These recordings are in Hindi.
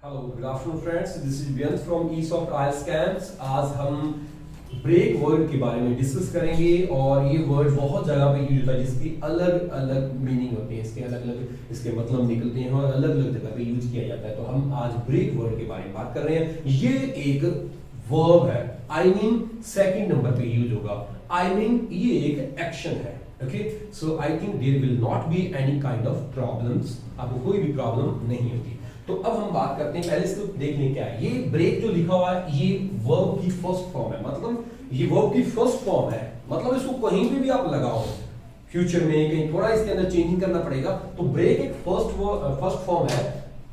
Hello good afternoon friends, this is बेंस फ्रॉम ईसॉफ्ट आइल्स कैंप्स। आज हम ब्रेक वर्ड के बारे में डिस्कस करेंगे और ये वर्ड बहुत जगह पे यूज होता है जिसकी अलग अलग मीनिंग होती है, इसके अलग अलग इसके मतलब निकलते हैं और अलग अलग जगह पे यूज किया जाता है। तो हम आज ब्रेक वर्ड के बारे में बात कर रहे हैं। ये एक वर्ब है, आई मीन सेकंड नंबर पे यूज होगा। आई मीन ये एक एक्शन है। Okay, so I think there will not be any kind of problems, आपको कोई भी प्रॉब्लम नहीं होगी। तो अब हम बात करते हैं, पहले इसको देख लें क्या है। ये ब्रेक जो लिखा हुआ है ये वर्ब की फर्स्ट फॉर्म है, मतलब ये वर्ब की फर्स्ट फॉर्म है, मतलब इसको कहीं पे भी आप लगाओ, फ्यूचर में कहीं थोड़ा इसके अंदर चेंजिंग करना पड़ेगा। तो ब्रेक एक फर्स्ट फॉर्म है।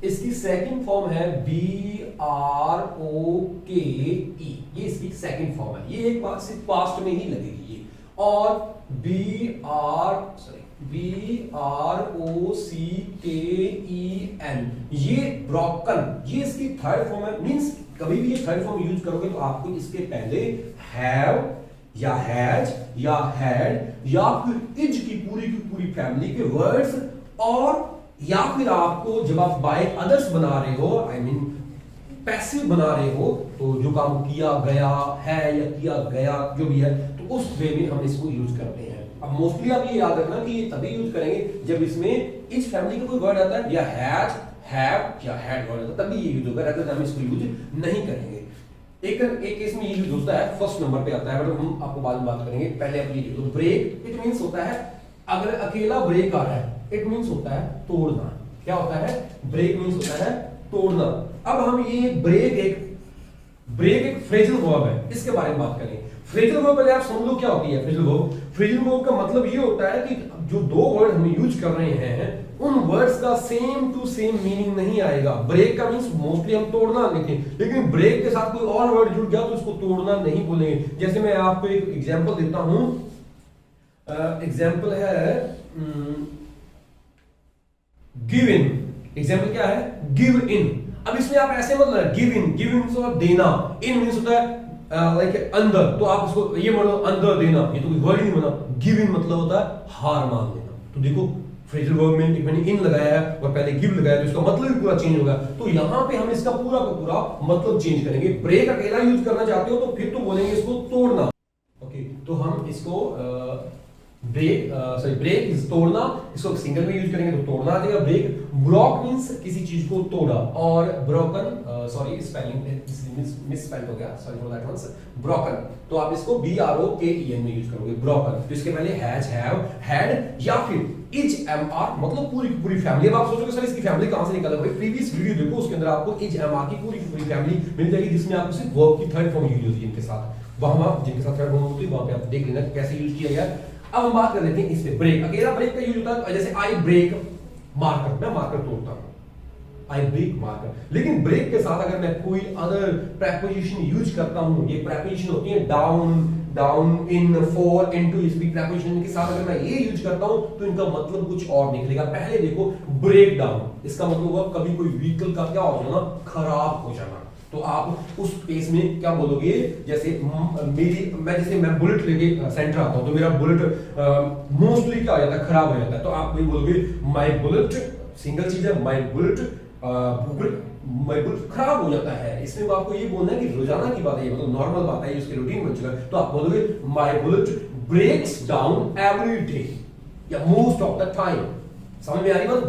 इसकी सेकंड फॉर्म है BROKE, ये इसकी सेकंड फॉर्म है। ये एक बार सिर्फ पास्ट में ही लगेगी ये। और BROCKEN, ये ब्रोकन, ये इसकी थर्ड फॉर्म है। मींस कभी भी ये थर्ड फॉर्म यूज करोगे तो आपको इसके पहले हैव या हैज या हैड या फिर इज की पूरी फैमिली के वर्ड्स, और या फिर आपको जब आप बाय अदर्स बना रहे हो, आई मीन पैसिव बना रहे हो, तो जो काम किया गया है या किया गया जो भी है, तो उस वे में हम इसको यूज करते हैं। अब मोस्टली आप ये याद रखना कि ये तभी यूज करेंगे जब इसमें इस फैमिली का कोई वर्ड आता है या हैज, हैव या हैड वर्ड आता है, तभी ये यूज होगा। अगर हम इसको यूज नहीं करेंगे। एक केस में ये यूज होता है, फर्स्ट नंबर पे आता है, बट हम आपको बाद में बात करेंगे। पहले आप ये तो ब्रेक इट मींस होता है, अगर अकेला ब्रेक आ रहा है इट मींस होता है तोड़ना। क्या होता है? ब्रेक मींस होता है तोड़ना। अब हम ये ब्रेक एक फ्रेजल वर्ब है, इसके बारे में बात करें। फ्रेजल वर्ब पहले आप समझ लो क्या होती है फ्रेजल वर्ब। फ्रेजल वर्ब का मतलब ये होता है कि जो दो वर्ड हम यूज कर रहे हैं उन वर्ड्स का सेम टू सेम मीनिंग नहीं आएगा। ब्रेक का मींस मोस्टली हम तोड़ना लिखें, लेकिन ब्रेक के साथ कोई और वर्ड जुड़ गया तो उसको तोड़ना नहीं बोलेंगे। जैसे मैं आपको एक एग्जांपल देता हूं। एग्जांपल है गिव इन। एग्जांपल क्या है? Give in. अब इसमें आप ऐसे मतलब गिव इन मींस होता है देना, इन मींस होता है लाइक अंदर, तो आप इसको ये मतलब अंदर देना, ये तो कोई वर्ड ही नहीं बना। गिव इन मतलब होता है हार मान लेना। तो देखो फ्रेजल वर्ब में मैंने इन लगाया है और पहले गिव लगाया, तो इसका मतलब भी पूरा चेंज होगा। तो यहां पे हम इसका पूरा का पूरा मतलब चेंज करेंगे। ब्रेक अकेला यूज करना चाहते हो तो फिर तो बोलेंगे इसको तोड़ना। ओके, तो हम इसको ब्रेक इज तोड़ना, इसको सिंगल में यूज करेंगे तो तोड़ना आ जाएगा ब्रेक। ब्रोक मींस किसी चीज को तोड़ा, और ब्रोकन सॉरी स्पेलिंग मिसस्पेल्ड हो गया, sorry for that ones. Broken, तो आप इसको BROKEN में यूज करोगे ब्रोकन। तो इसके पहले हैज, हैव, हैड या फिर इज, MR, मतलब पूरी फैमिली। अब आप सोचोगे सर इसकी फैमिली कहां से निकल? भाई प्रीवियस वीडियो देखो, उसके अंदर आपको इज, MR की पूरी फैमिली मिल जाएगी, जिसमें आपको सिर्फ वर्ब की थर्ड फॉर्म यूज होती है इनके साथ। वहां जिनके साथ थर्ड फॉर्म होती है वहां पे आप देख लेना कैसे यूज किया गया। अब हम बात कर लेते हैं इस पे। ब्रेक अकेला ब्रेक का यूज होता है, जैसे आई ब्रेक मार्कर, मैं मार्कर तोड़ता हूं, आई ब्रेक मार्कर। लेकिन ब्रेक के साथ अगर मैं कोई अदर प्रेपोजिशन यूज करता हूं, ये प्रेपोजिशन होती है डाउन, इन, फॉर, इनटू, इस प्रेपोजिशन के साथ अगर मैं ये यूज करता हूं तो इनका मतलब कुछ और निकलेगा। पहले देखो ब्रेक डाउन, इसका मतलब हुआ कभी कोई व्हीकल का क्या हो जाना, खराब हो जाना। तो आप उस केस में क्या बोलोगे? जैसे मैं बुलेट लेके सेंटर आता हूं तो मेरा बुलेट मोस्टली क्या हो जाता है, खराब हो जाता है। तो आप वही बोलोगे माय बुलेट, सिंगल चीज है, माय बुलेट खराब हो जाता है। इसमें आपको ये बोलना है कि रोजाना की बात है, मतलब नॉर्मल बात है, उसके रूटीन बन चुका है। तो आप बोलोगे my bullet breaks down every day या मोस्ट ऑफ द टाइम। समझ में आ रही बात?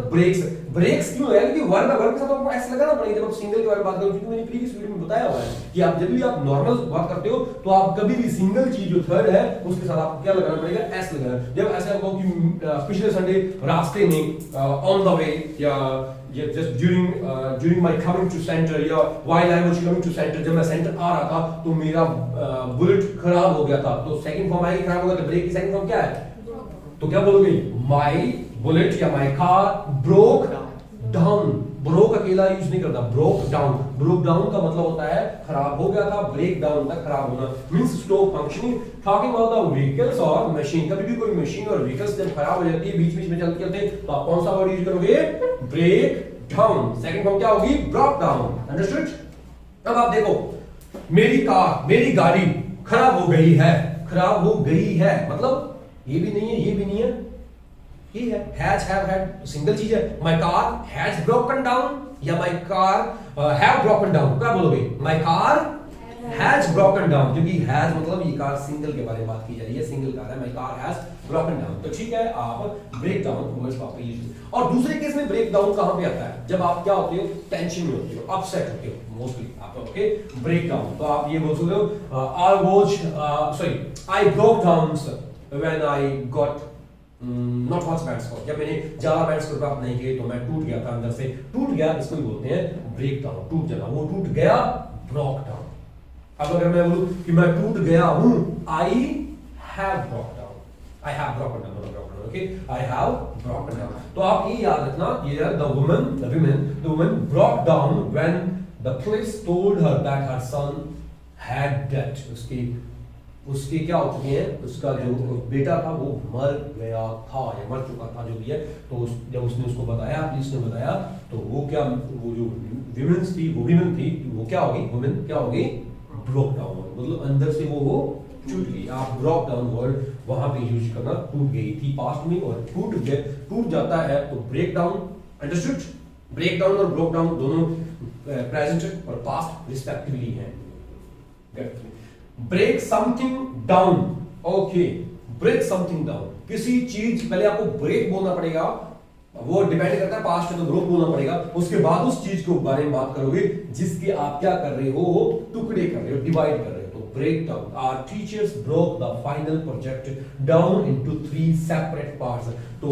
ब्रेक्स क्यों है? क्योंकि वर्ब के साथ आपको ऐसे लगाना पड़ेगा जब आप सिंगल के बारे में बात करो। क्योंकि मैंने प्रीवियस वीडियो में बताया हुआ है कि आप जब भी आप नॉर्मल बात करते हो तो आप कभी भी सिंगल चीज जो थर्ड है उसके साथ आपको क्या लगाना पड़ेगा? एस लगाना। जब ऐसा होगा कि पिछले संडे रास्ते में ऑन द वे या just during my coming to centre या while I was coming to centre, जब मैं सेंटर आ रहा था तो मेरा बुलेट खराब हो गया था। तो सेकंड फॉर्म आएगी खराब हो गया, तो ब्रेक की सेकंड फॉर्म क्या है? तो क्या बोलोगे? माय बुलेट या my car broke down. Broke अकेला यूज नहीं करता, ब्रोक डाउन का मतलब होता है खराब हो गया था, ब्रेक डाउन था खराब होना, means stop functioning. Talking about the vehicles और मशीन, कभी भी कोई मशीन और व्हीकल्स जब खराब हो जाती है, बीच में चलते तो आप कौन सा वर्ड यूज करोगे? Break down. सेकंड फॉर्म क्या होगी? Broke down. अंडरस्टूड? अब आप देखो, मेरी गाड़ी खराब हो गई है, मतलब ये भी नहीं है, ये भी नहीं है, ये है हैज, हैव, हैड, सिंगल चीज है। My car has broken down, या my car have broken down? क्या बोलोगे? My car has broken down, क्योंकि हैज मतलब ये कार सिंगल के बारे में बात की जा रही है, सिंगल कार है, my car has broken down. तो ठीक है, आप ब्रेक डाउन वर्ड्स वापस यूज। और दूसरे केस में ब्रेक डाउन कहां पे आता है? जब आप क्या होते हो, टेंशन में होते हो, अपसेट होते हो मोस्टली आप, ओके, ब्रेक डाउन। तो आप ये बोल सकते हो I broke down when I got not much band score, जब मैंने ज्यादा बैंड स्कोर प्राप्त नहीं किए तो मैं टूट गया था, अंदर से टूट गया, इसको भी बोलते हैं ब्रेक डाउन, टूट जाना, वो टूट गया, ब्रोक डाउन। अब अगर मैं बोलूं कि मैं टूट गया हूं, I have broke down, I have broken down, okay, I have broken down. तो आप ये याद रखना, ये the woman broke down when the police told her that her son had death, उसके क्या हो चुके हैं, उसका जो बेटा था वो मर गया था या मर चुका था, जो भी है। तो जब उसने उसको बताया, पुलिस ने बताया, तो वो क्या, वो जो विमेंस थी, वो विमेन थी, वो क्या होगी, वुमेन क्या होगी, ब्रोक डाउन, मतलब अंदर से वो टूट गई। आप ब्रोक डाउन वर्ड वहां पे यूज करना, टूट गई थी पास्ट में, और टूट जाता है तो break down. Understood? Break down और ब्रोक डाउन दोनों प्रेजेंट और पास्ट रिस्पेक्टिवली हैं। Break something down, okay, break something down, किसी चीज, पहले आपको ब्रेक बोलना पड़ेगा, वो डिपेंड करता है, पास्ट है तो ब्रोक बोलना पड़ेगा, उसके बाद उस चीज के बारे में बात करोगे जिसके आप क्या कर रहे हो, टुकड़े कर रहे हो, डिवाइड कर रहे हो। तो break down, our teachers broke the final project down into 3 separate parts. तो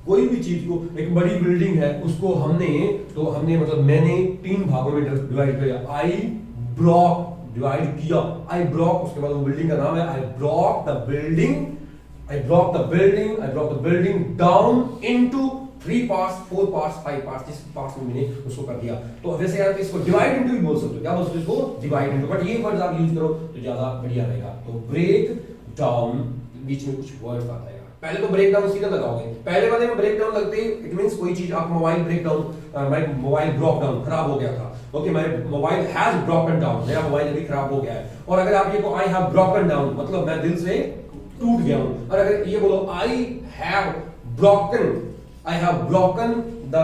कोई भी चीज को, एक बड़ी बिल्डिंग है, उसको हमने मतलब मैंने 3 भागों में डिवाइड किया, आई ब्रोक, डिवाइड किया, आई ब्रोक, उसके बाद वो बिल्डिंग का नाम है, I broke the building down into 3 parts, 4 parts, 5 parts, जिस पार्ट्स में मैंने उसको कर दिया। तो वैसे यार इसको डिवाइड इनटू भी बोल सकते हो, क्या बोल सकते हो इसको, डिवाइड इनटू, बट ये वर्ड्स आप यूज करो तो ज्यादा बढ़िया रहेगा। तो ब्रेक डाउन, बीच में कुछ वर्ड्स आता है, पहले तो ब्रेक डाउन सीधा लगाओगे, पहले वाले में ब्रेक डाउन लगते ही इट मींस कोई चीज, आप mobile break down, my mobile broke down, खराब हो गया था, okay, my mobile has broken down, मेरा मोबाइल अभी खराब हो गया है। और अगर आप ये को आई हैव ब्रोकन डाउन, मतलब मैं दिल से टूट गया हूं। और अगर ये बोलो आई हैव ब्रोकन द,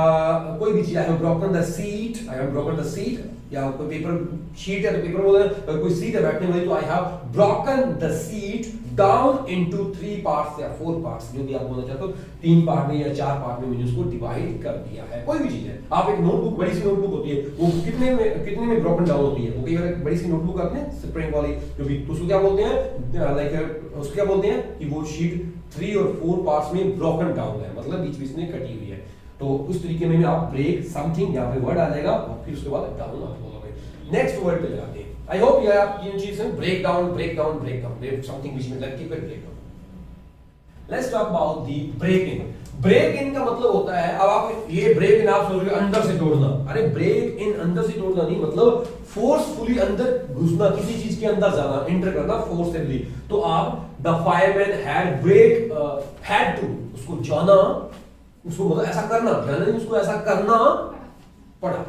कोई भी चीज, आई हैव ब्रोकन द सीट, या कोई पेपर शीट है तो पेपर बोल रहे हैं, कोई सीट है बैठने वाली, तो आई have broken the seat down into 3 parts या 4 पार्ट्स, जो भी आप बोलना चाहते हो, 3 पार्ट में या 4 पार्ट में मैंने उसको डिवाइड कर दिया है। कोई भी चीज है, आप एक नोटबुक, बड़ी सी नोटबुक होती है, वो कितने में ब्रोकन डाउन होती है, वो कई बार बड़ी सी नोटबुक आती है स्प्रिंग वाली, जो भी, तो उसको क्या बोलते हैं, लाइक उसको क्या बोलते हैं कि वो शीट 3 और 4 पार्ट्स में ब्रोकन डाउन है, मतलब बीच बीच में कटी हुई है। तो उस तरीके में आप ब्रेक समथिंग, यहाँ पे वर्ड आ जाएगा, और फिर उसके बाद डाउन आप बोलोगे। नेक्स्ट वर्ड पे लगाते हैं, आई होप ये आप इन चीज से ब्रेक डाउन समथिंग बीच में लग के फिर break down. Let's talk about the break in. Break in का मतलब होता है, अब आप ये ब्रेक इन आप सोच रहे हो अंदर से तोड़ना, अरे ब्रेक इन अंदर से तोड़ना नहीं, मतलब फोर्सफुली अंदर घुसना, किसी चीज के अंदर जाना, एंटर करना फोर्सफुली। तो आप द फायरमैन हैड टू, उसको जाना, उसको मतलब ऐसा करना, जाना नहीं, उसको ऐसा करना पड़ा,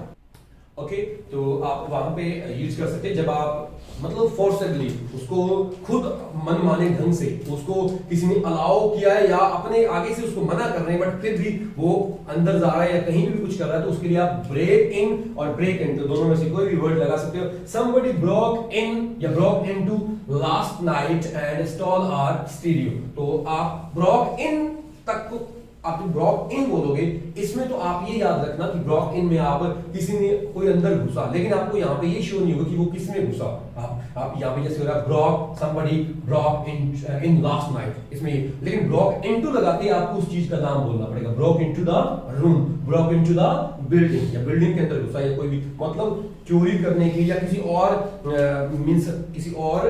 ओके। तो आप वहां पे यूज कर सकते हैं जब आप मतलब फोर्सफुली उसको खुद मनमाने ढंग से उसको किसी ने अलाउ किया है या अपने आगे से उसको मना कर रहे हैं, बट फिर भी वो अंदर जा रहा है या कहीं भी कुछ कर रहा है, तो उसके लिए आप ब्रेक इन और ब्रेक इन, तो दोनों में से कोई भी वर्ड लगा सकते हो। somebody broke in या broke into last night and stole our stereo। तो आप broke in तक को आप ब्रॉक इन बोलोगे, इसमें तो आप ये याद रखना कि ब्रॉक इन में आप किसी ने कोई अंदर घुसा, लेकिन आपको यहाँ पे ये शो नहीं होगा कि वो किसने घुसा। आप यहाँ पे जैसे हो रहा Brock somebody broke in last night, इसमें, लेकिन ब्रॉक इनटू लगाते ही आपको उस चीज का नाम बोलना पड़ेगा, Brock into the room, Brock into the building, या बिल्डिंग के अंदर घुसा, या कोई भी मतलब चोरी करने के या किसी और मींस किसी और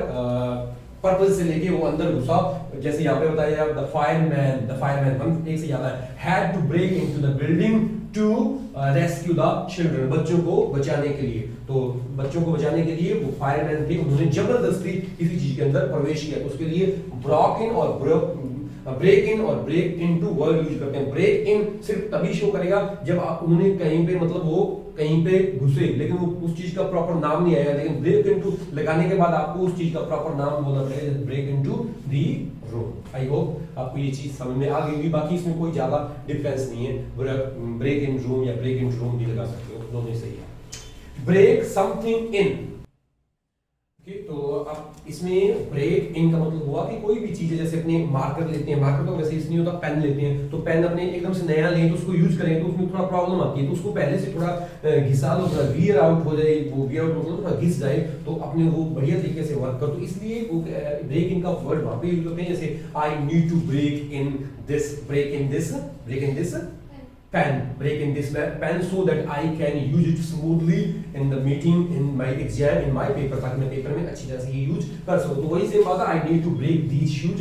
पर्पस से लेके वो अंदर घुसा। जैसे यहाँ पे बताया द फायरमैन हम एक से ज्यादा had to break into the building to rescue the children, बच्चों को बचाने के लिए। तो बच्चों को बचाने के लिए वो फायरमैन थे, उन्होंने जबरदस्ती किसी चीज के अंदर प्रवेश किया, तो उसके लिए ब्रेक इन और ब्रेक इनटू वर्ड यूज करते हैं। ब्रेक इन सिर्फ तभी शो करेगा जब आप उन्होंने कहीं पे मतलब वो कहीं पे घुसे, लेकिन वो उस चीज का प्रॉपर नाम नहीं आएगा, लेकिन ब्रेक इनटू लगाने के बाद आपको उस चीज का प्रॉपर नाम बोलना पड़ेगा, break into the room. I hope आपको ये चीज समझ में आ गई होगी, बाकी इसमें कोई ज्यादा डिफरेंस नहीं है, ब्रेक इन रूम या ब्रेक इन रूम भी लगा सकते हो। दोनों ही सही है। ब्रेक समथिंग इन, तो अब इसमें ब्रेक इन का मतलब हुआ कि कोई भी चीज है, जैसे अपने मार्कर लेते हैं, मार्कर तो वैसे इसलिए होता, पेन लेते हैं, तो पेन अपने एकदम से नया लें तो उसको यूज करें तो उसमें थोड़ा प्रॉब्लम आती है, तो उसको पहले से थोड़ा घिसा लो, थोड़ा वियर आउट हो जाए, वो वियर आउट मतलब थोड़ा घिस जाए तो अपने वो बढ़िया तरीके से वर्क कर। तो इसलिए वो ब्रेक इन का वर्ड वहां पे यूज होते हैं, जैसे I need to break in this, break in this, break in this pen, break in this pen so that I can use it smoothly in the meeting, in my exam, in my paper, ताकि मैं पेपर में अच्छी तरह से ये यूज कर सकूं। तो वही सेम बात है, I need to break these shoes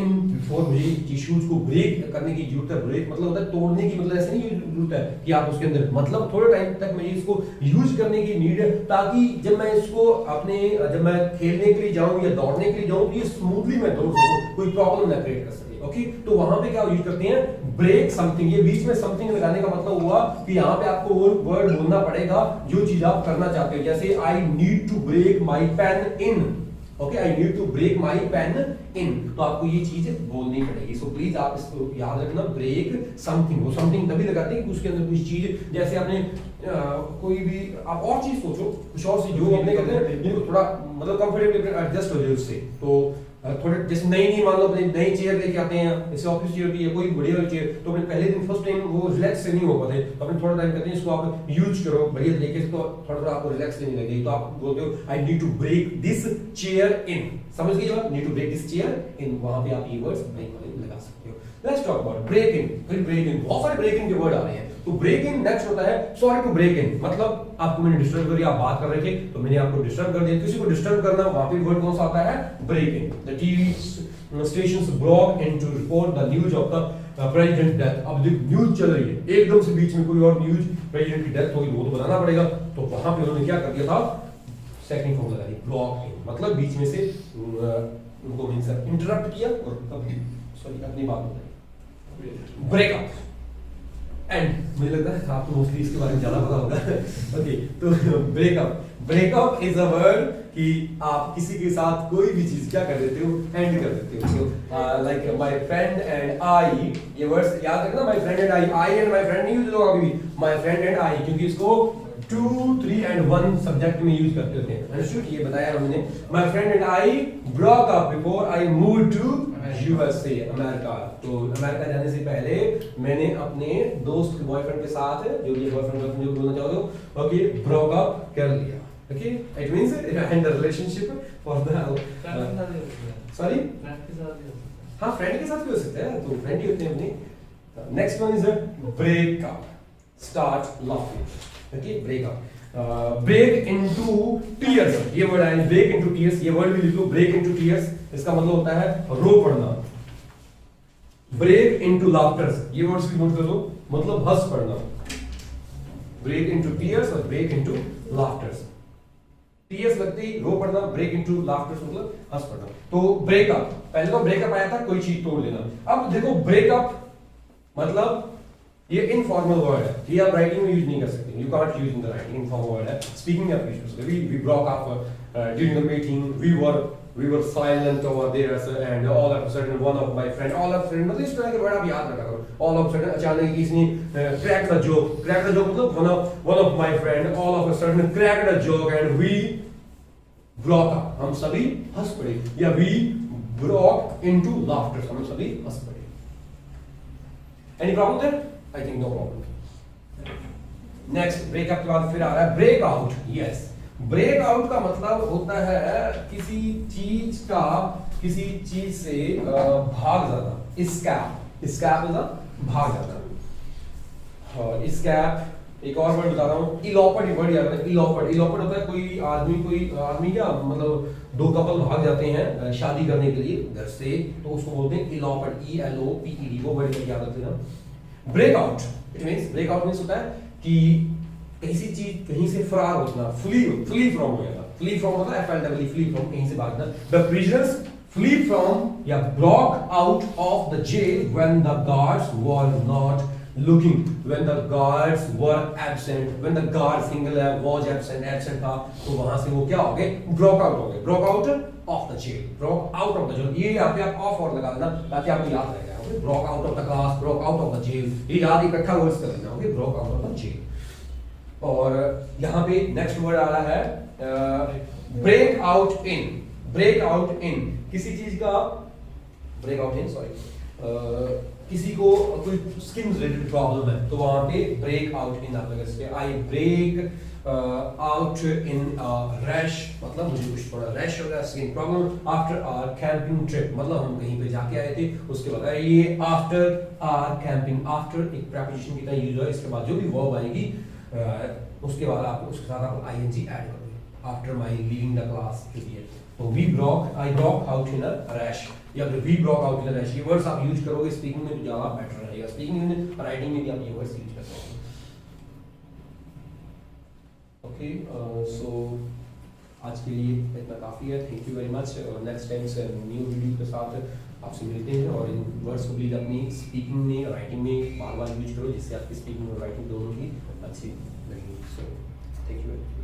in before, मुझे ये शूज को ब्रेक करने की जरूरत है। ब्रेक मतलब होता है तोड़ने की, मतलब ऐसे नहीं जरूरत है कि आप उसके अंदर, मतलब थोड़े टाइम तक मैं इसको यूज करने की नीड है, ताकि जब मैं इसको अपने, जब मैं खेलने के लिए जाऊं या दौड़ने के लिए जाऊं तो ये स्मूथली मैं दौड़ सकूं, कोई प्रॉब्लम ना क्रिएट कर सके। ओके, तो वहां पे क्या यूज करते हैं, ब्रेक समथिंग। ये बीच में समथिंग लगाने का मतलब हुआ कि यहाँ पे आपको वो वर्ड बोलना पड़ेगा जो चीज आप करना चाहते हो, जैसे I need to break my pen in, okay, I need to break my pen in, तो आपको ये चीज बोलनी पड़ेगी। सो प्लीज आप इसको याद रखना, ब्रेक समथिंग। वो समथिंग तभी लगाते हैं कि उसके अंदर कुछ चीज, जैसे आपने कोई भी आप और चीज सोचो, कुछ और चीज जो आपने कहते हैं जिनको थोड़ा मतलब कंफर्टेबल एडजस्ट हो जाए उससे, तो थोड़े जैसे नई मान लो अपनी नई चेयर लेके आते हैं, जैसे ऑफिस चेयर की है कोई बढ़िया वाली चेयर, तो अपने पहले दिन फर्स्ट टाइम वो रिलैक्स से नहीं हो पाते, तो अपने थोड़ा टाइम कहते हैं इसको आप यूज करो बढ़िया तरीके से, तो थोड़ा आपको रिलैक्स देने लगेगी, तो आप बोलते हो I need to break this chair in, समझ गए आप, need to break this chair in, वहां पे आप ये वर्ड्स ब्रेक वाले लगा सकते हो। Let's talk about break in. फिर ब्रेक इन, बहुत सारे ब्रेक इन के वर्ड आ रहे हैं, तो ब्रेक इन नेक्स्ट होता है सॉरी टू ब्रेक इन, मतलब आपको मैंने डिस्टर्ब कर दिया, आप बात कर रहे थे तो मैंने आपको डिस्टर्ब कर दिया, किसी को डिस्टर्ब करना, वहां पे वर्ड कौन सा आता है, break in. The TV stations brought in to report the news of the president death। अब देख न्यूज चल रही है, एकदम से बीच में कोई और न्यूज, प्रेसिडेंट की डेथ होगी, वो तो बताना पड़ेगा, तो वहां पे उन्होंने क्या कर दिया था, सेकंड फॉर्म लगा दी, ब्लॉक इन, मतलब बीच में से उनको मींस इंटरप्ट किया और अपनी बात बताई। ब्रेकअप एंड, मुझे लगता है आपको मोस्टली इसके बारे में ज्यादा पता होगा। ओके, तो breakup, breakup is a word कि आप किसी के साथ कोई भी चीज क्या कर देते हो, एंड कर देते हो। लाइक माय फ्रेंड एंड आई, ये वर्ड्स याद रखना, my friend and I and my friend नहीं यूज होगा कभी भी, माय फ्रेंड एंड आई, क्योंकि इसको 2, 3 and 1 सब्जेक्ट में यूज करते होते हैं, अंडरस्टूड, ये बताया हमने। My friend and I broke up before I move to USA, America. तो अमेरिका जाने से पहले मैंने अपने दोस्त के बॉयफ्रेंड के साथ, जो ये बॉयफ्रेंड जो बोलना चाहोगे, ओके, ब्रोक अप कर लिया। Okay, it means and the relationship for the, sorry, हाँ फ्रेंड के साथ भी हो सकता है, तो फ्रेंड ही होते हैं अपने। Next one is breakup, start laughing. Okay, breakup, break into tears, ये वर्ड है, ब्रेक इनटू टीयर्स, ये वर्ड भी लिख लो, ब्रेक इनटू टीयर्स, इसका मतलब होता है रो पड़ना। ब्रेक इनटू लाफ्टर, ये वर्ड्स भी नोट कर लो, मतलब हंस पड़ना। ब्रेक इनटू टीयर्स और ब्रेक इनटू लाफ्टर, टीयर्स लगते ही रो पड़ना, ब्रेक इनटू लाफ्टर मतलब हंस पड़ना। तो ब्रेकअप, पहले तो ब्रेकअप आया था कोई चीज तोड़ लेना, अब देखो ब्रेकअप मतलब ये इनफॉर्मल वर्ड है, ये आप राइटिंग में यूज नहीं कर सकते, you can't use in the writing, informal word है। स्पीकिंग में आप यूज कर सकते, we broke up during the meeting, we were silent over there, and all of a sudden one of my friend, all of a sudden मतलब इस तरह के वर्ड आप याद रखा करो, all of a sudden अचानक किसी ने crack the joke मतलब one of my friend all of a sudden cracked a joke and we broke up, हम सभी हंस पड़े, या we broke into laughter, हम सभी हंस पड़े। Any problem there? I think no problem. Next, breakup के बाद फिर आ रहा है break out। Yes, break out का मतलब होता है किसी चीज से भाग जाना, escape, escape मतलब भाग जाना। और escape, एक और वर्ड बता रहा हूँ, इलोपर्ड, वर्ड याद है, इलोपर्ड होता है कोई आदमी क्या मतलब दो कपल भाग जाते हैं शादी करने के लिए घर से, तो उसको बोलते हैं इलोपर्ड, ELOPED, वो वर्ड याद रखते हैं। Break out, it means, break out means होता है कि किसी चीज कहीं से फरार होना, फ्ली फ्रॉम हो जाता, फ्ली फ्रॉम होता है FLW, फ्ली फ्रॉम, कहीं से भागना। द प्रिजनर्स फ्ली फ्रॉम या broke out of the jail when the guards were not looking, when the guards were absent, when the guard single है, वाज एब्सेंट था, तो वहां से वो क्या हो गए, ब्रोक आउट हो गए, broke out of the jail, broke out of the jail, ये यहाँ पे आप ऑफ और लगा देना ताकि आपको याद रह जाए। Broke out of the class, broke out of the jail, ये याद इकट्ठा वर्ड्स कर लेना, okay, broke out of the jail. और यहाँ पे नेक्स्ट वर्ड आ रहा है break out in. Break out in किसी चीज का ब्रेक आउट इन, सॉरी, किसी को कोई स्किन रिलेटेड प्रॉब्लम है तो वहां पे ब्रेक आउट इन आप लगा सकते हैं। I break out in rash, मतलब मुझे कुछ थोड़ा रैश हो गया, skin problem. After our camping trip, मतलब हम कहीं पे जाके आए थे उसके बाद। ये आफ्टर आवर कैंपिंग, आफ्टर एक प्रीपोजिशन की तरह यूज हो, इसके बाद जो भी वर्ब आएगी उसके बाद आप उसके साथ आप आईएनजी ऐड करोगे। After my leaving the class जो भी है, तो we broke, I broke out in a rash या फिर we broke out in a rash, ये वर्ड्स आप यूज करोगे स्पीकिंग में तो ज्यादा बेटर रहेगा। स्पीकिंग में, राइटिंग में भी आप ये वर्ड्स यूज कर सकते हो। ओके, सो आज के लिए इतना काफ़ी है। Thank you very much. Next time से न्यू वीडियो के साथ आपसे मिलते हैं, और इन वर्ड्स को प्लीज़ अपनी स्पीकिंग में, राइटिंग में बार बार यूज करो, जिससे आपकी स्पीकिंग और राइटिंग दोनों की अच्छी लगेगी। So thank you very much.